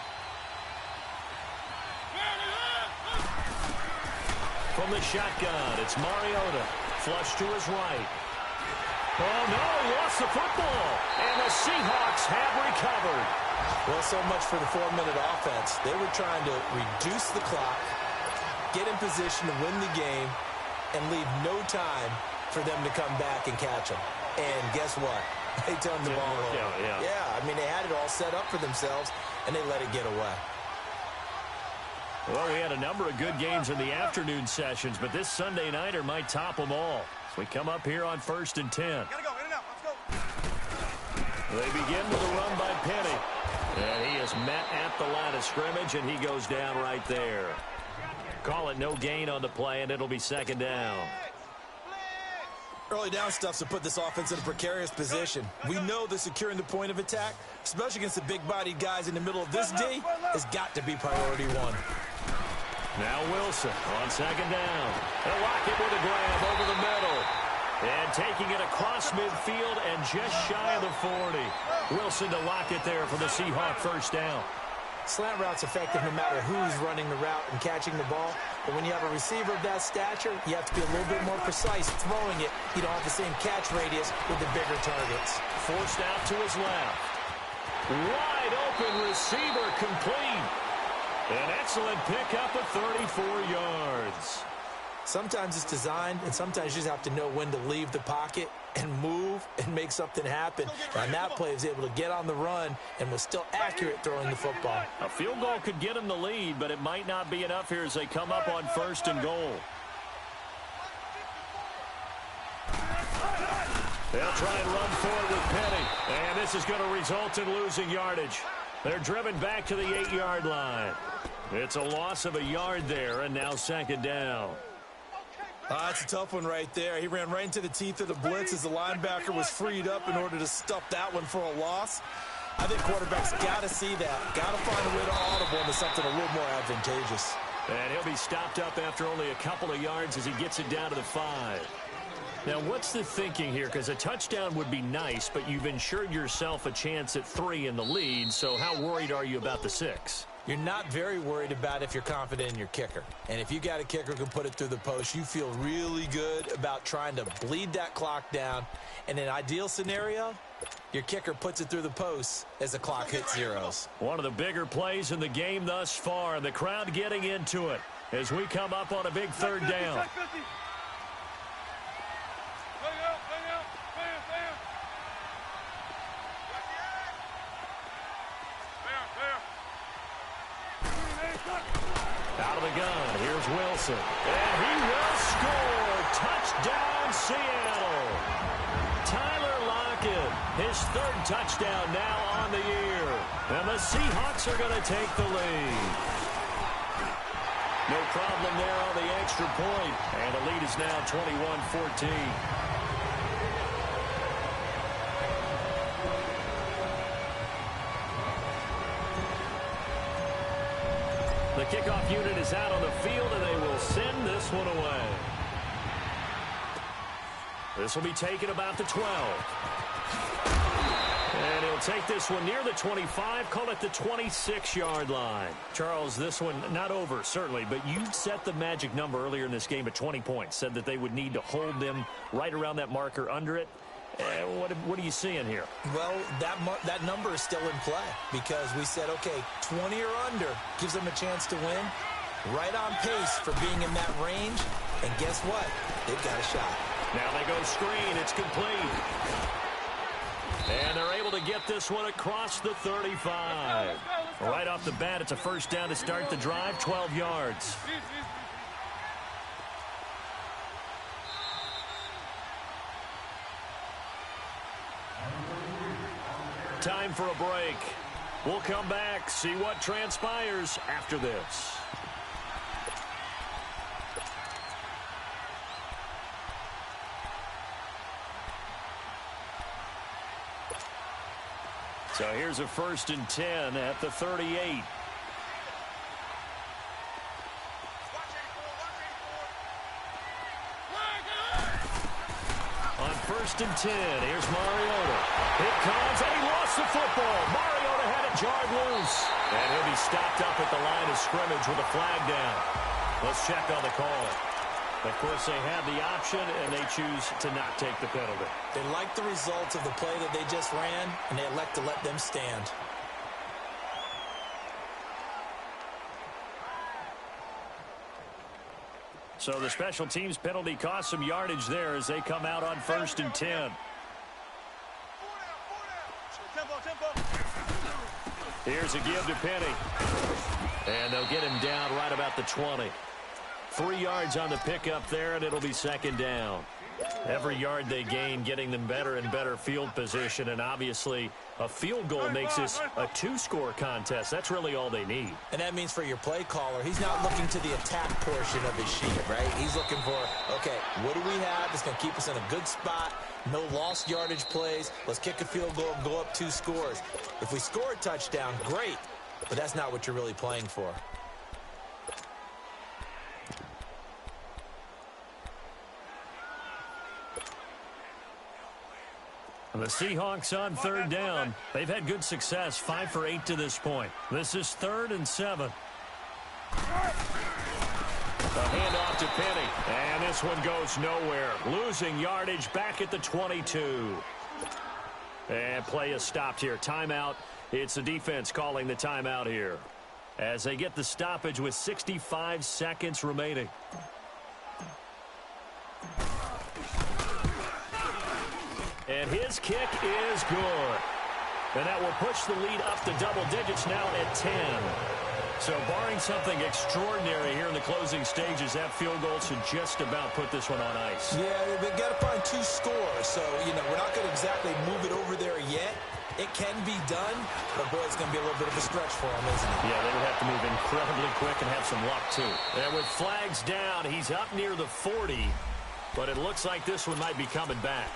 From the shotgun, it's Mariota. Flush to his right. Oh, no, he lost the football. And the Seahawks have recovered. Well, so much for the 4-minute offense. They were trying to reduce the clock, get in position to win the game, and leave no time for them to come back and catch them. And guess what? They turned the ball over. Yeah, I mean, they had it all set up for themselves, and they let it get away. Well, we had a number of good games in the afternoon sessions, but this Sunday nighter might top them all. So we come up here on 1st and 10. Gotta go, in and out, let's go. They begin with a run by Penny. And he is met at the line of scrimmage, and he goes down right there. Call it no gain on the play, and it'll be 2nd down. Early down stuff's to put this offense in a precarious position. We know that securing the point of attack, especially against the big-bodied guys in the middle of this D, has got to be priority 1. Now Wilson on 2nd down. And Lockett with a grab over the middle. And taking it across midfield and just shy of the 40. Wilson to Lockett there for the Seahawk 1st down. Slant route's effective no matter who's running the route and catching the ball. But when you have a receiver of that stature, you have to be a little bit more precise throwing it. You don't have the same catch radius with the bigger targets. Forced out to his left. Wide open receiver complete. An excellent pickup of 34 yards. Sometimes it's designed, and sometimes you just have to know when to leave the pocket and move and make something happen. And that play was able to get on the run and was still accurate throwing the football. A field goal could get him the lead, but it might not be enough here as they come up on 1st and goal. They'll try and run forward with Penny. And this is going to result in losing yardage. They're driven back to the 8-yard line. It's a loss of a yard there, and now 2nd down. That's a tough one right there. He ran right into the teeth of the blitz as the linebacker was freed up in order to stuff that one for a loss. I think quarterbacks got to see that. Got to find a way to audible into something a little more advantageous. And he'll be stopped up after only a couple of yards as he gets it down to the 5. Now, what's the thinking here? Because a touchdown would be nice, but you've ensured yourself a chance at 3 in the lead, so how worried are you about the 6? You're not very worried about if you're confident in your kicker. And if you got a kicker who can put it through the post, you feel really good about trying to bleed that clock down. In an ideal scenario, your kicker puts it through the post as the clock hits zeros. One of the bigger plays in the game thus far. The crowd getting into it as we come up on a big 3rd down. Out of the gun, here's Wilson. And he will score. Touchdown, Seattle. Tyler Lockett, his 3rd touchdown now on the year. And the Seahawks are going to take the lead. No problem there on the extra point. And the lead is now 21-14. The kickoff unit is out on the field, and they will send this one away. This will be taken about the 12. And he'll take this one near the 25, call it the 26-yard line. Charles, this one not over, certainly, but you set the magic number earlier in this game at 20 points, said that they would need to hold them right around that marker under it. What are you seeing here? Well, that number is still in play because we said, okay, 20 or under gives them a chance to win. Right on pace for being in that range. And guess what? They've got a shot. Now they go screen. It's complete. And they're able to get this one across the 35. Right off the bat, it's a 1st down to start the drive, 12 yards. Time for a break. We'll come back, see what transpires after this. So here's a 1st and 10 at the 38. On 1st and 10, here's Mariota. It comes, and he lost the football. Mariota had it jarred loose. And he'll be stopped up at the line of scrimmage with a flag down. Let's check on the call. Of course, they had the option, and they choose to not take the penalty. They like the results of the play that they just ran, and they elect to let them stand. So the special teams penalty cost some yardage there as they come out on 1st and 10. Here's a give to Penny. And they'll get him down right about the 20. 3 yards on the pickup there, and it'll be 2nd down. Every yard they gain, getting them better and better field position, and obviously a field goal makes this a 2-score contest. That's really all they need. And that means for your play caller, he's not looking to the attack portion of his sheet, right? He's looking for, okay, what do we have that's going to keep us in a good spot? No lost yardage plays. Let's kick a field goal and go up 2 scores. If we score a touchdown, great, but that's not what you're really playing for. The Seahawks on 3rd down. They've had good success, 5 for 8 to this point. This is 3rd and 7. A handoff to Penny. And this one goes nowhere. Losing yardage back at the 22. And play is stopped here. Timeout. It's the defense calling the timeout here as they get the stoppage with 65 seconds remaining. And his kick is good. And that will push the lead up to double digits now at 10. So barring something extraordinary here in the closing stages, that field goal should just about put this one on ice. Yeah, they've got to find 2 scores. So, we're not going to exactly move it over there yet. It can be done, but boy, it's going to be a little bit of a stretch for him, isn't it? Yeah, they would have to move incredibly quick and have some luck, too. And with flags down, he's up near the 40, but it looks like this one might be coming back.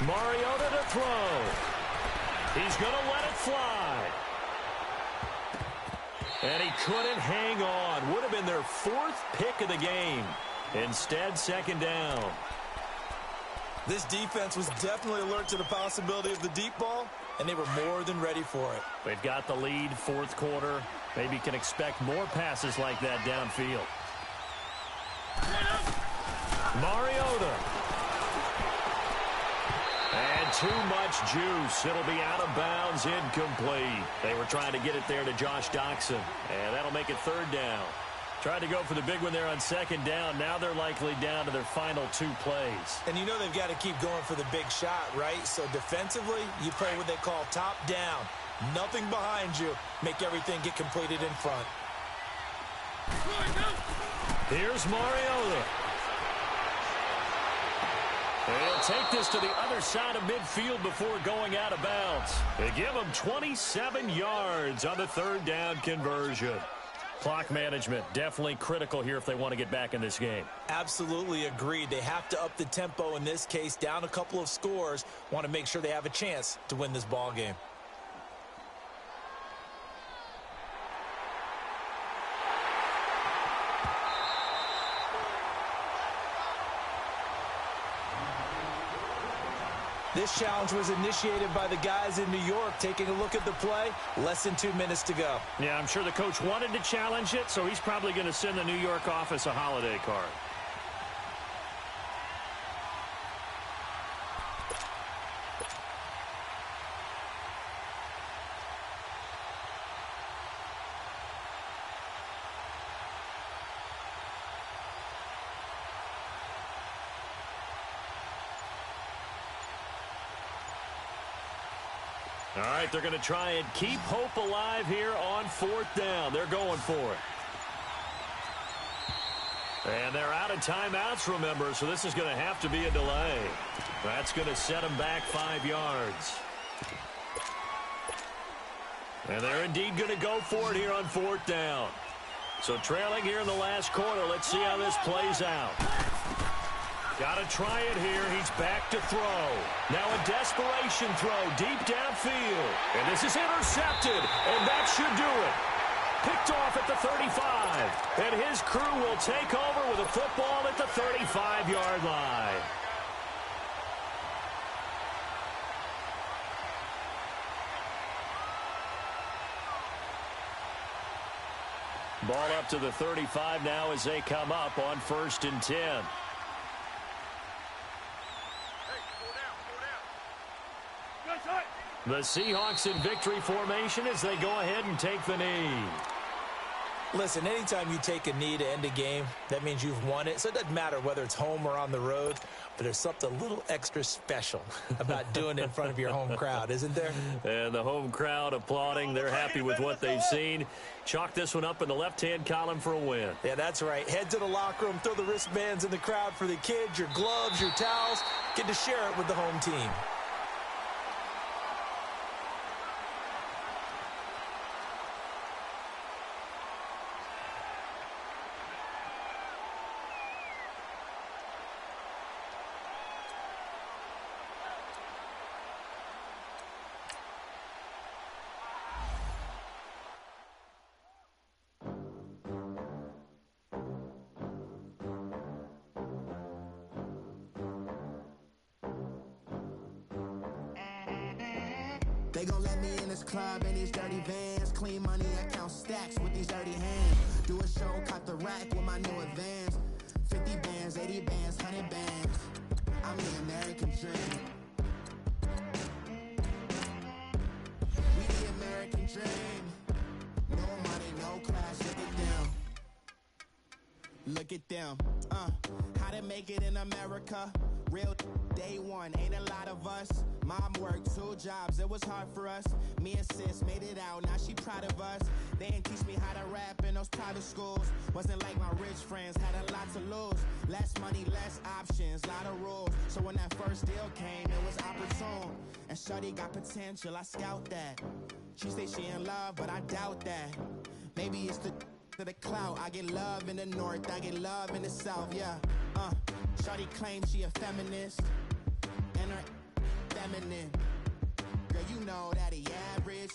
Mariota to throw. He's going to let it fly. And he couldn't hang on. Would have been their 4th pick of the game. Instead, 2nd down. This defense was definitely alert to the possibility of the deep ball, and they were more than ready for it. They've got the lead, 4th quarter. Maybe can expect more passes like that downfield. Mariota. And too much juice. It'll be out of bounds, incomplete. They were trying to get it there to Josh Doxson, and that'll make it 3rd down. Tried to go for the big one there on 2nd down. Now they're likely down to their final 2 plays. And they've got to keep going for the big shot, right? So defensively, you play what they call top down. Nothing behind you. Make everything get completed in front. Here's Mariota. They'll take this to the other side of midfield before going out of bounds. They give them 27 yards on the 3rd down conversion. Clock management definitely critical here if they want to get back in this game. Absolutely agreed. They have to up the tempo in this case, down a couple of scores. Want to make sure they have a chance to win this ball game. This challenge was initiated by the guys in New York. Taking a look at the play, less than 2 minutes to go. Yeah, I'm sure the coach wanted to challenge it, so he's probably going to send the New York office a holiday card. All right, they're going to try and keep hope alive here on 4th down. They're going for it. And they're out of timeouts, remember, so this is going to have to be a delay. That's going to set them back 5 yards. And they're indeed going to go for it here on 4th down. So trailing here in the last quarter, let's see how this plays out. Got to try it here. He's back to throw. Now a desperation throw deep downfield. And this is intercepted, and that should do it. Picked off at the 35. And his crew will take over with a football at the 35-yard line. Ball up to the 35 now as they come up on 1st and 10. The Seahawks in victory formation as they go ahead and take the knee. Listen, anytime you take a knee to end a game, that means you've won it. So it doesn't matter whether it's home or on the road, but there's something a little extra special about doing it in front of your home crowd, isn't there? And the home crowd applauding. They're happy with what they've seen. Chalk this one up in the left-hand column for a win. Yeah, that's right. Head to the locker room, throw the wristbands in the crowd for the kids, your gloves, your towels. Get to share it with the home team. They gon' let me in this club in these dirty vans. Clean money, I count stacks with these dirty hands. Do a show, cut the rack with my new advance. 50 bands, 80 bands, 100 bands. I'm the American dream. We the American dream. No money, no class, look at them. Look at them. How to make it in America. Real day one, ain't a lot of us. Mom worked 2 jobs, it was hard for us. Me and sis made it out, now she proud of us. They didn't teach me how to rap in those private schools. Wasn't like my rich friends, had a lot to lose. Less money, less options, lot of rules. So when that first deal came, it was opportune. And shorty got potential, I scout that. She say she in love, but I doubt that. Maybe it's the clout. I get love in the north, I get love in the south, yeah. Shorty claims she a feminist, and her feminine. Girl, you know that he average.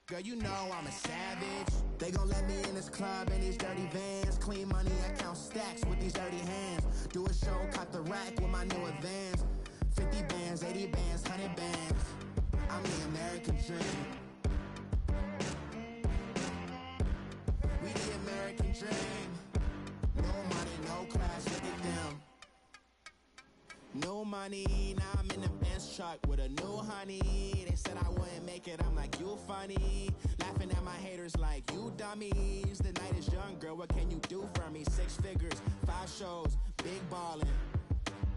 Girl, you know I'm a savage. They gon' let me in this club in these dirty vans. Clean money, I count stacks with these dirty hands. Do a show, cut the rack with my new advance. 50 bands, 80 bands, 100 bands. I'm the American dream. We the American dream. No money, no class, look at them. No money, now I'm in the Benz truck with a new honey. They said I wouldn't make it, I'm like, you funny. Laughing at my haters like, you dummies. The night is young, girl, what can you do for me? 6 figures, 5 shows, big ballin'.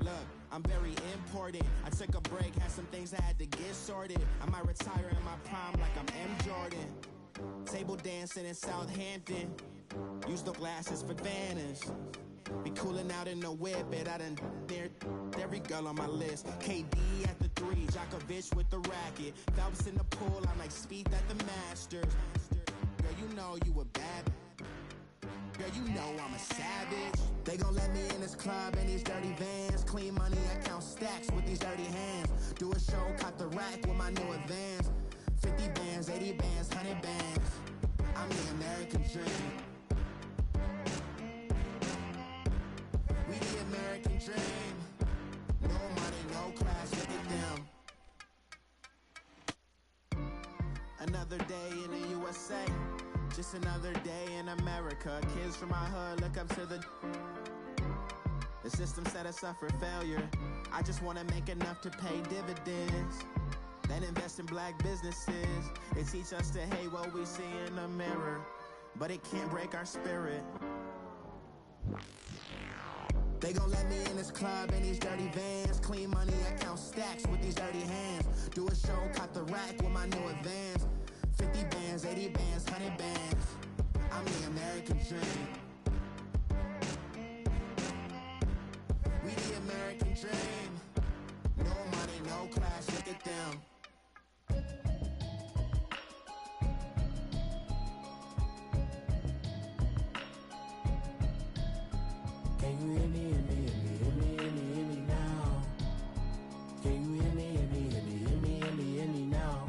Look, I'm very important. I took a break, had some things I had to get sorted. I might retire in my prime like I'm M. Jordan. Table dancing in Southampton. Use the glasses for Vanish. Be cooling out in the whip, but I done dared every girl on my list. KD at the 3, Djokovic with the racket. Phelps in the pool, I'm like Speed at the Masters. Girl, you know you a bad. Girl, you know I'm a savage. They gon' let me in this club in these dirty vans. Clean money, I count stacks with these dirty hands. Do a show, cut the rack with my new advance. 50 bands, 80 bands, 100 bands. I'm the American dream. We the American dream. No money, no class, look at them. Another day in the USA. Just another day in America. Kids from my hood look up to the system set us up for failure. I just want to make enough to pay dividends. Then invest in black businesses. They teach us to hate what we see in the mirror, but it can't break our spirit. They gon' let me in this club in these dirty vans. Clean money, I count stacks with these dirty hands. Do a show, cut the rack with my class, look at them. Can you hear me, hear me, hear me, hear me, hear me, hear me now? Can you hear me, hear me, hear me, hear me, hear me, hear me now?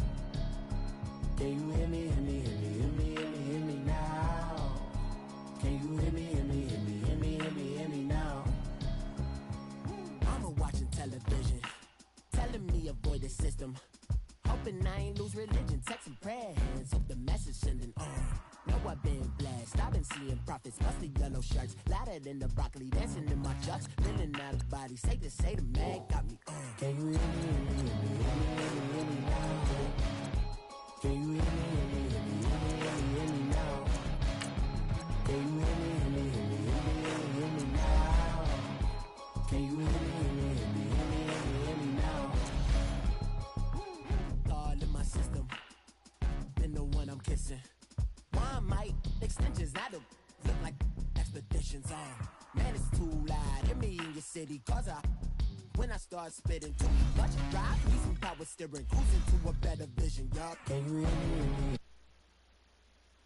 Can you hear me, hear me, hear me, hear me, hear me, hear me now? Can you hear me, hear me, hear me, hear me, hear me, hear me now? I'm watching television, telling me avoid the system. Hoping I ain't lose religion, texting prayer hands, hope the message sending on. Know I've been blessed, I've been seeing prophets, busted yellow shirts, louder than the broccoli, dancing in my chucks, feeling out of body, say the man got me on. Can you hear me, hear me, hear me, hear me, hear me, hear me now? Can you hear me, hear me, hear me, hear me, hear me, hear me now? Can you hear me, hear me, hear me, hear me, hear me, hear me now? Can you hear me, hear me, hear me, hear me, hear me, hear me now? God in my system, been the one I'm kissing. One might extensions that'll look like expeditions on. Man, it's too loud. Hear me in your city, cause when I start spitting too much drive, need some power steering, cruising to a better vision, y'all. Can you hear me, hear me,